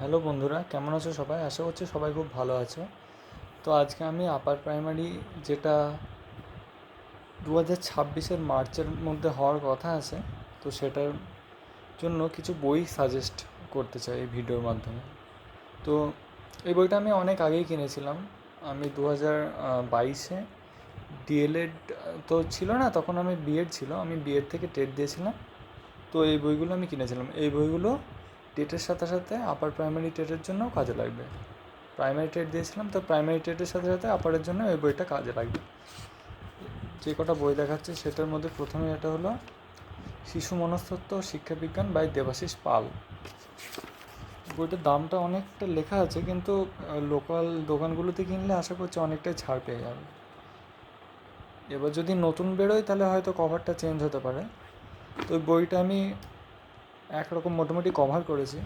Hello বন্ধুরা, কেমন আছো সবাই? আশা করছি সবাই খুব ভালো আছো। তো আজকে আমি আপার প্রাইমারি যেটা 2026 মার্চের মধ্যে হওয়ার কথা আছে, তো সেটার জন্য কিছু বই সাজেস্ট করতে চাই এই ভিডিওর মাধ্যমে। তো এই বইটা আমি অনেক আগেই কিনেছিলাম। আমি 2022-এ ডিএলএড তো ছিল না, তখন আমি বিএড ছিল, আমি বিএড থেকে টেট দিয়েছিলাম। তো এই বইগুলো আমি কিনেছিলাম। এই বইগুলো টেটের সাথে সাথে আপার প্রাইমারি টেটের জন্যও কাজে লাগবে। প্রাইমারি টেট দিয়েছিলাম, তো প্রাইমারি টেটের সাথে সাথে আপারের জন্য এই বইটা কাজে লাগবে। যে কটা বই দেখাচ্ছে সেটার মধ্যে প্রথমে এটা হলো শিশু মনস্তত্ত্ব ও শিক্ষাবিজ্ঞান বাই দেবাশিস পাল। বইটার দামটা অনেকটা লেখা আছে, কিন্তু লোকাল দোকানগুলোতে কিনলে আশা করছি অনেকটাই ছাড় পেয়ে যাবে। এবার যদি নতুন বেরোয় তাহলে হয়তো কভারটা চেঞ্জ হতে পারে। তো ওই বইটা আমি একরকম মোটামুটি কভার করেছি,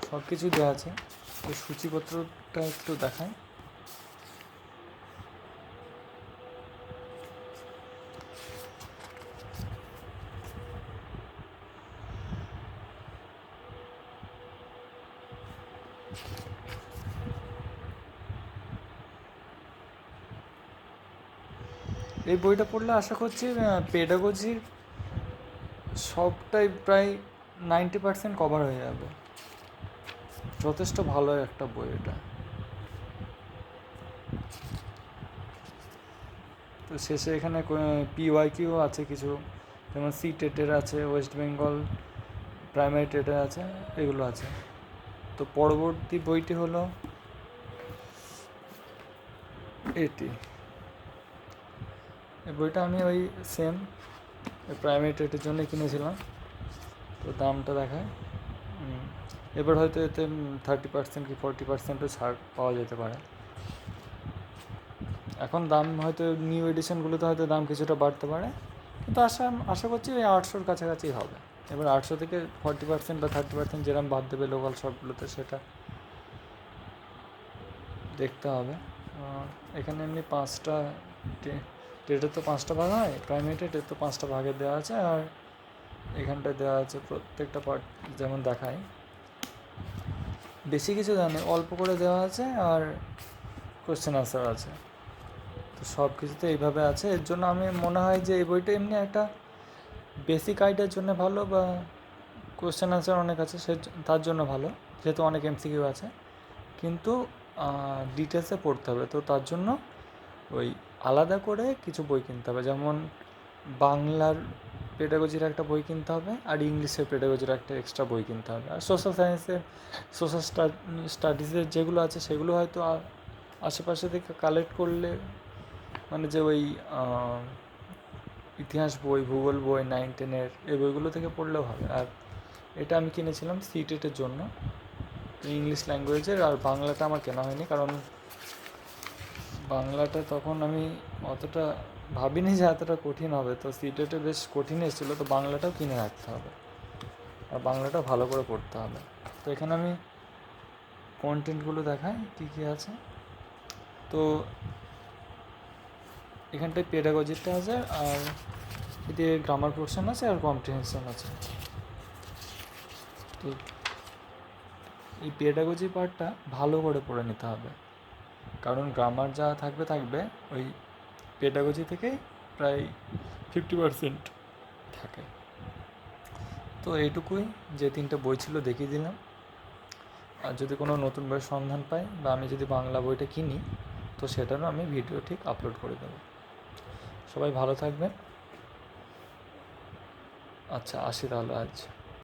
সব কিছু দেওয়া আছে। তো সূচিপত্রটা একটু দেখায়। এই বইটা পড়লে আশা করছি পেডাগজির সবটাই প্রায় 90% কভার হয়ে যাবে। যথেষ্ট ভালো একটা বই এটা। তো শেষে এখানে পিওয়াইকিউ আছে কিছু, যেমন সি টেটের আছে, ওয়েস্ট বেঙ্গল প্রাইমারি টেটের আছে, এগুলো আছে। তো পরবর্তী বইটি হলো এটি। এই বইটা আমি ওই সেম প্রাইমারি টেটের জন্য কিনেছিলাম। তো দামটা দেখায়। এবার হয়তো এতে 30% কি 40%ও ছাড় পাওয়া যেতে পারে। এখন দাম হয়তো নিউ এডিশনগুলোতে হয়তো দাম কিছুটা বাড়তে পারে, কিন্তু আশা করছি ওই 800-র কাছাকাছি হবে। এবার 800 থেকে 40% বা 30% যেরকম বাদ দেবে লোকাল শপগুলোতে, সেটা দেখতে হবে। এখানে এমনি 5টা টেটের তো 5টা ভাগ হয়, প্রাইমারি টেটের তো 5টা ভাগে দেওয়া আছে। আর এখানটায় দেওয়া আছে প্রত্যেকটা পার্ট যেমন দেখায়, বেশি কিছু জানে অল্প করে দেওয়া আছে, আর কোশ্চেন আনসার আছে। তো সব কিছুতে এইভাবে আছে। এর জন্য আমি মনে হয় যে এই বইটা এমনি একটা বেসিক আইডিয়ার জন্য ভালো, বা কোশ্চেন আনসার অনেক আছে তার জন্য ভালো, যেহেতু অনেক এমসিকিউ আছে। কিন্তু ডিটেলসে পড়তে হবে, তো তার জন্য ওই আলাদা করে কিছু বই কিনতে হবে। যেমন বাংলার পেডাগজির একটা বই কিনতে হবে, আর ইংলিশের পেডাগজির একটা এক্সট্রা বই কিনতে হবে। আর সোশ্যাল সায়েন্সের, সোশ্যাল স্টাডিজের যেগুলো আছে সেগুলো হয়তো আশেপাশে থেকে কালেক্ট করলে, মানে যে ওই ইতিহাস বই, ভূগোল বই 9-10-এর এই বইগুলো থেকে পড়লেও হবে। আর এটা আমি কিনেছিলাম সিটেটের জন্য, ইংলিশ ল্যাঙ্গুয়েজের। আর বাংলাটা আমার কেনা হয়নি, কারণ বাংলাটা তখন আমি অতটা ভাবিনি যে এতটা কঠিন হবে। তো সিটেটে বেশ কঠিন এসেছিলো, তো বাংলাটাও কিনে রাখতে হবে, আর বাংলাটা ভালো করে পড়তে হবে। তো এখানে আমি কন্টেন্টগুলো দেখাই কী কী আছে। তো এখানটায় পেডাগজিটা আছে, আর এতে গ্রামার পোর্শন আছে, আর কম্প্রিহেনশন আছে। তো এই পেডাগজি পার্টটা ভালো করে পড়ে নিতে হবে, কারণ গ্রামার যা থাকবে ওই পেডাগজি থেকেই প্রায় 50% থাকে। তো এইটুকুই, যে 3টে বই ছিল দেখিয়ে দিলাম। আর যদি কোনো নতুন বইয়ের সন্ধান পাই, বা আমি যদি বাংলা বইটা কিনি, তো সেটারও আমি ভিডিও ঠিক আপলোড করে দেবো। সবাই ভালো থাকবেন। আচ্ছা, আসি তাহলে আজ।